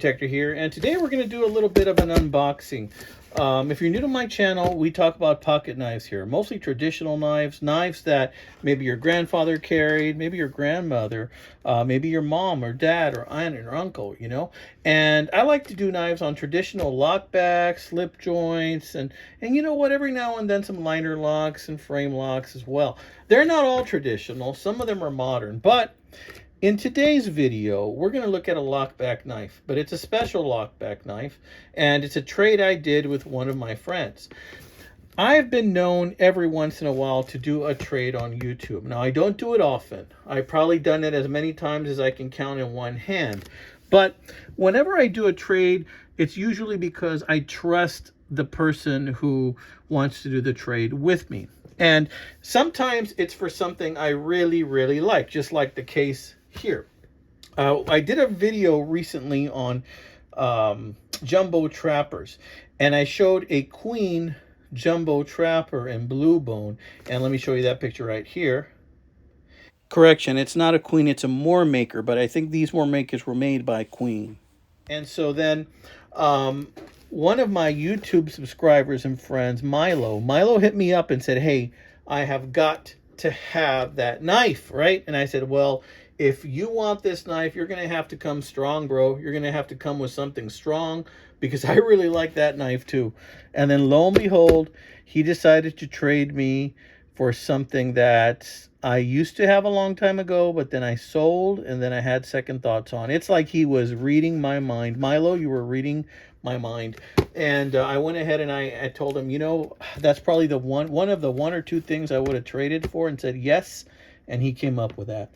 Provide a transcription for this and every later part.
Detector here, and today we're going to do a little bit of an unboxing. If you're new to my channel, we talk about pocket knives here, mostly traditional knives, knives that maybe your grandfather carried, maybe your grandmother, maybe your mom or dad or aunt or uncle, you know. And I like to do knives on traditional lockbacks, slip joints, and you know what, every now and then some liner locks and frame locks as well. They're not all traditional, some of them are modern, but in today's video, we're going to look at a lockback knife, but it's a special lockback knife, and it's a trade I did with one of my friends. I've been known every once in a while to do a trade on YouTube. Now, I don't do it often. I've probably done it as many times as I can count in one hand. But whenever I do a trade, it's usually because I trust the person who wants to do the trade with me. And sometimes it's for something I really, really like, just like the case here. I did a video recently on jumbo trappers, and I showed a queen jumbo trapper in blue bone, and let me show you that picture right here. Correction, it's not a queen, it's a Moore maker, but I think these Moore makers were made by Queen. And so then one of my YouTube subscribers and friends, Milo hit me up and said, hey, I have got to have that knife, right? And I said, well, if you want this knife, you're going to have to come strong, bro. You're going to have to come with something strong, because I really like that knife too. And then lo and behold, he decided to trade me for something that I used to have a long time ago, but then I sold, and then I had second thoughts on. It's like he was reading my mind. Milo, you were reading my mind. And I went ahead and I told him, you know, that's probably the one of the one or two things I would have traded for, and said yes, and he came up with that.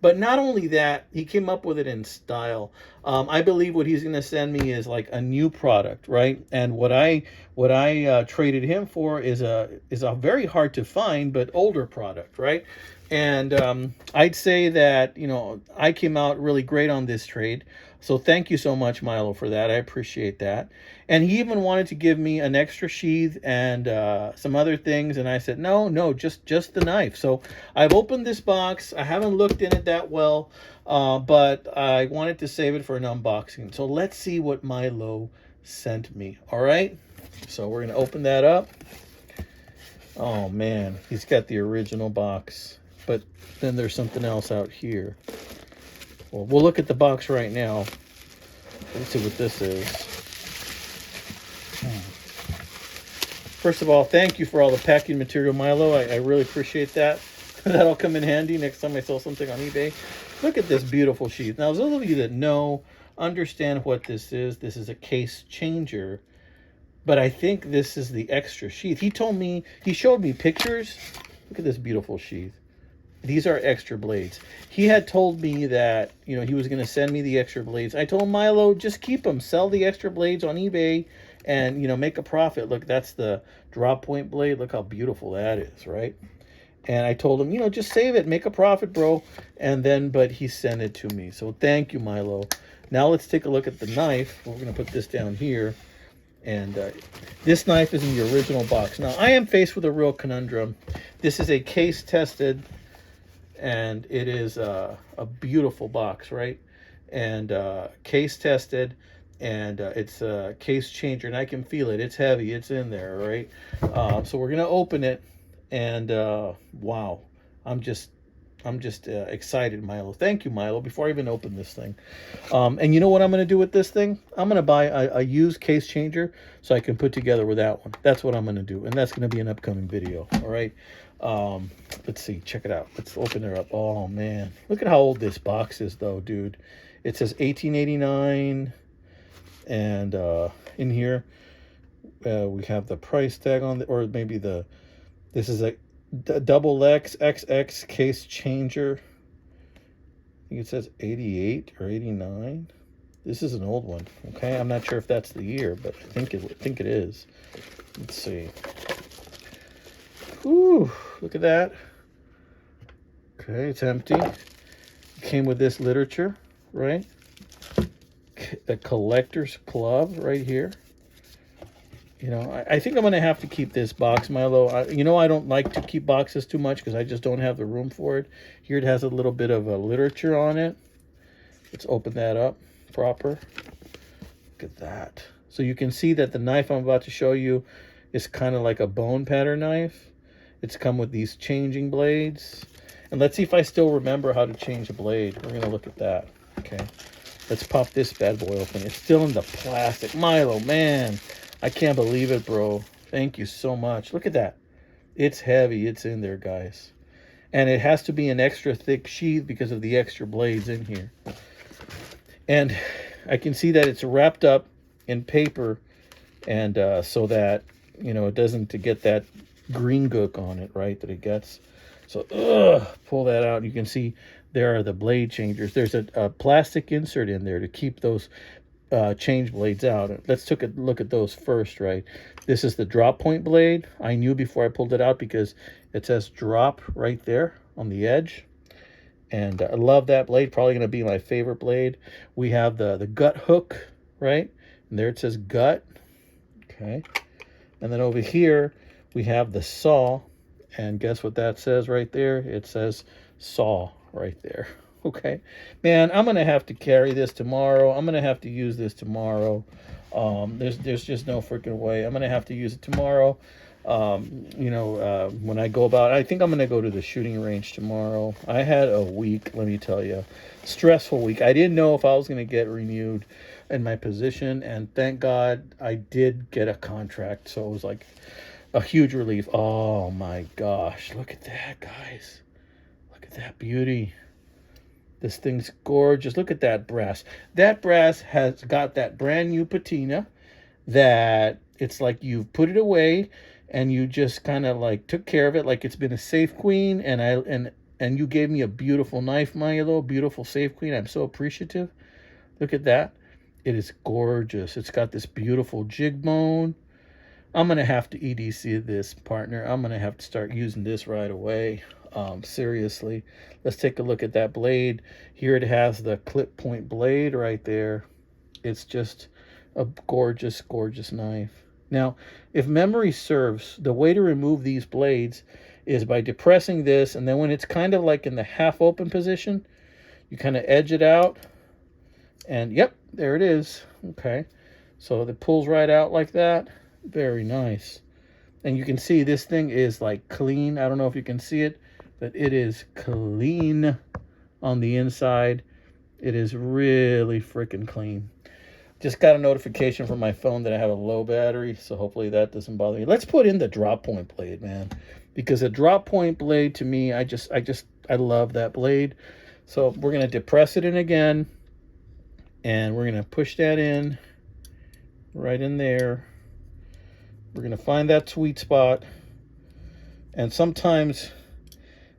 But not only that, he came up with it in style. I believe what he's going to send me is like a new product, right? And what I traded him for is a very hard to find but older product, right? And I'd say that, you know, I came out really great on this trade. So thank you so much, Milo, for that. I appreciate that. And he even wanted to give me an extra sheath and some other things. And I said, no, just the knife. So I've opened this box. I haven't looked in it that well, but I wanted to save it for an unboxing. So let's see what Milo sent me. All right. So we're going to open that up. Oh, man, he's got the original box. But then there's something else out here. Well, we'll look at the box right now. Let's see what this is. First of all, thank you for all the packing material, Milo. I really appreciate that. That'll come in handy next time I sell something on eBay. Look at this beautiful sheath. Now, those of you that know, understand what this is. This is a case changer. But I think this is the extra sheath. He showed me pictures. Look at this beautiful sheath. These are extra blades. He had told me that, you know, he was going to send me the extra blades. I told him, Milo, just keep them. Sell the extra blades on eBay and, you know, make a profit. Look, that's the drop point blade. Look how beautiful that is, right? And I told him, you know, just save it. Make a profit, bro. And then, but he sent it to me. So thank you, Milo. Now let's take a look at the knife. We're going to put this down here. And this knife is in the original box. Now, I am faced with a real conundrum. This is a case-tested, and it is a beautiful box, right? And case tested, and it's a case changer, and I can feel it. It's heavy. It's in there, right? So we're gonna open it, and wow, I'm just excited, Milo. Thank you, Milo. Before I even open this thing, and you know what I'm gonna do with this thing? I'm gonna buy a used case changer so I can put together with that one. That's what I'm gonna do, and that's gonna be an upcoming video. All right. Let's see, check it out. Let's open her up. Oh man, look at how old this box is though, dude. It says 1889, and in here we have the price tag on the, or maybe this is a double XX case changer. I think it says 88 or 89. This is an old one. Okay, I'm not sure if that's the year, but I think it is. Let's see. Ooh, look at that. Okay, it's empty. It came with this literature, right? A collector's club right here. You know, I think I'm going to have to keep this box, Milo. You know, I don't like to keep boxes too much because I just don't have the room for it. Here it has a little bit of a literature on it. Let's open that up proper. Look at that. So you can see that the knife I'm about to show you is kind of like a bone pattern knife. It's come with these changing blades. And let's see if I still remember how to change a blade. We're going to look at that. Okay. Let's pop this bad boy open. It's still in the plastic. Milo, man, I can't believe it, bro. Thank you so much. Look at that. It's heavy. It's in there, guys. And it has to be an extra thick sheath because of the extra blades in here. And I can see that it's wrapped up in paper, and so that, you know, it doesn't get that green gook on it, right, that it gets. So pull that out. You can see there are the blade changers. There's a plastic insert in there to keep those change blades out. Let's take a look at those first, right? This is the drop point blade. I knew before I pulled it out because it says drop right there on the edge. And I love that blade. Probably going to be my favorite blade. We have the gut hook, right? And there it says gut. Okay. And then over here, we have the saw. And guess what that says right there? It says saw right there. Okay. Man, I'm going to have to carry this tomorrow. I'm going to have to use this tomorrow. There's just no freaking way. I'm going to have to use it tomorrow. When I go about, I think I'm going to go to the shooting range tomorrow. I had a week, let me tell you, stressful week. I didn't know if I was going to get renewed in my position, and thank God I did get a contract. So it was like a huge relief. Oh my gosh, look at that, guys. Look at that beauty. This thing's gorgeous. Look at that brass. That brass has got that brand new patina that it's like you've put it away and you just kind of like took care of it like it's been a safe queen, and you gave me a beautiful knife, Milo, beautiful safe queen. I'm so appreciative. Look at that. It is gorgeous. It's got this beautiful jig bone. I'm going to have to EDC this, partner. I'm going to have to start using this right away. Seriously. Let's take a look at that blade. Here it has the clip point blade right there. It's just a gorgeous, gorgeous knife. Now, if memory serves, the way to remove these blades is by depressing this, and then when it's kind of like in the half open position, you kind of edge it out, and yep, there it is. Okay, so it pulls right out like that. Very nice. And you can see this thing is like clean. I don't know if you can see it, but it is clean on the inside. It is really freaking clean. Just got a notification from my phone that I have a low battery, so hopefully that doesn't bother me. Let's put in the drop point blade, man, because a drop point blade, to me, I love that blade. So we're gonna depress it in again, and we're gonna push that in right in there. We're gonna find that sweet spot, and sometimes,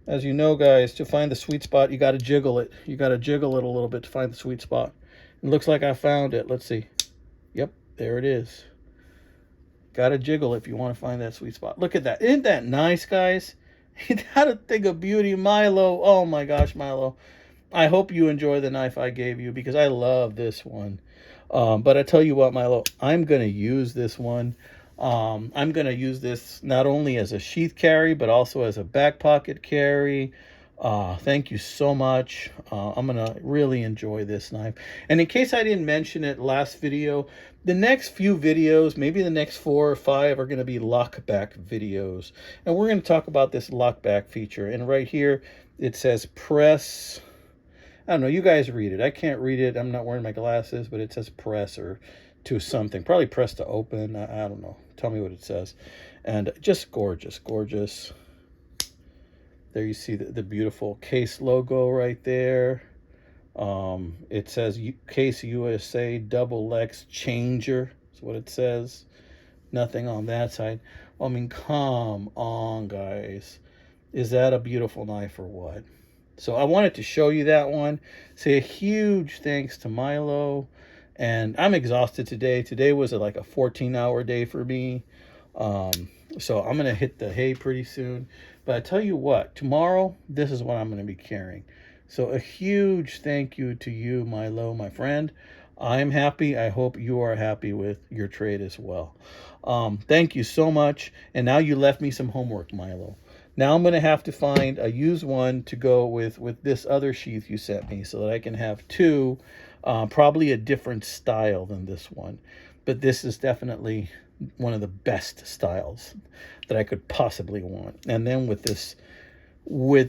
as you know, guys, to find the sweet spot, you got to jiggle it. You got to jiggle it a little bit to find the sweet spot. It looks like I found it. Let's see. Yep, there it is. Got to jiggle if you want to find that sweet spot. Look at that. Isn't that nice, guys? Ain't that a thing of beauty, Milo? Oh my gosh, Milo. I hope you enjoy the knife I gave you because I love this one. But I tell you what, Milo, I'm going to use this one. I'm going to use this not only as a sheath carry, but also as a back pocket carry. Thank you so much. I'm going to really enjoy this knife. And in case I didn't mention it last video, the next few videos, maybe the next 4 or 5, are going to be lockback videos. And we're going to talk about this lockback feature. And right here, it says press. I don't know. You guys read it. I can't read it. I'm not wearing my glasses, but it says press or to something. Probably press to open. I don't know. Tell me what it says. And just gorgeous, gorgeous. There you see the beautiful case logo right there. It says Case USA Double X Changer. That's what it says. Nothing on that side. I mean, come on, guys. Is that a beautiful knife or what? So I wanted to show you that one. Say a huge thanks to Milo. And I'm exhausted today. Today was like a 14-hour day for me. So I'm going to hit the hay pretty soon. But I tell you what, tomorrow, this is what I'm going to be carrying. So a huge thank you to you, Milo, my friend. I'm happy. I hope you are happy with your trade as well. Thank you so much. And now you left me some homework, Milo. Now I'm going to have to find a used one to go with this other sheath you sent me so that I can have 2 Probably a different style than this one, but this is definitely one of the best styles that I could possibly want. And then with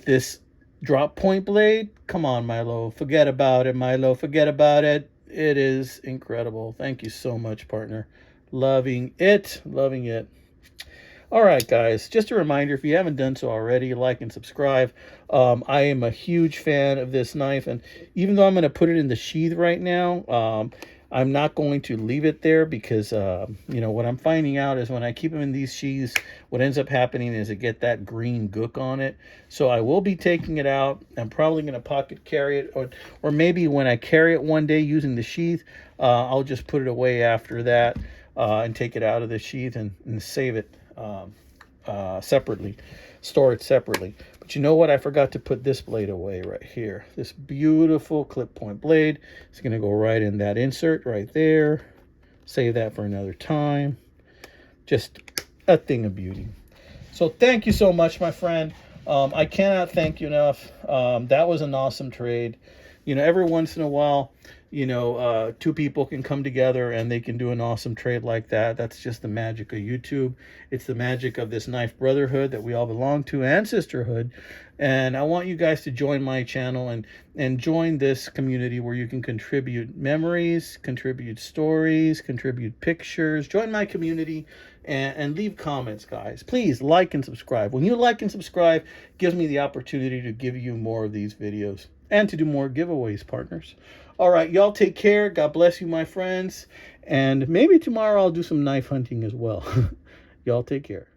this drop point blade, come on, Milo, forget about it, Milo, forget about it. It is incredible. Thank you so much, partner. Loving it, loving it. All right, guys, just a reminder, if you haven't done so already, like and subscribe. I am a huge fan of this knife, and even though I'm going to put it in the sheath right now, I'm not going to leave it there because, you know, what I'm finding out is when I keep them in these sheaths, what ends up happening is it get that green gook on it. So I will be taking it out. I'm probably going to pocket carry it, or maybe when I carry it one day using the sheath, I'll just put it away after that and take it out of the sheath and save it separately, store it separately. But you know what? I forgot to put this blade away right here. This beautiful clip point blade. It's going to go right in that insert right there. Save that for another time. Just a thing of beauty. So thank you so much, my friend. I cannot thank you enough. That was an awesome trade. You know, every once in a while, you know, two people can come together and they can do an awesome trade like that. That's just the magic of YouTube. It's the magic of this knife brotherhood that we all belong to, and sisterhood. And I want you guys to join my channel and join this community where you can contribute memories, contribute stories, contribute pictures. Join my community and leave comments, guys. Please like and subscribe. When you like and subscribe, it gives me the opportunity to give you more of these videos and to do more giveaways, partners. All right, y'all take care. God bless you, my friends. And maybe tomorrow I'll do some knife hunting as well. Y'all take care.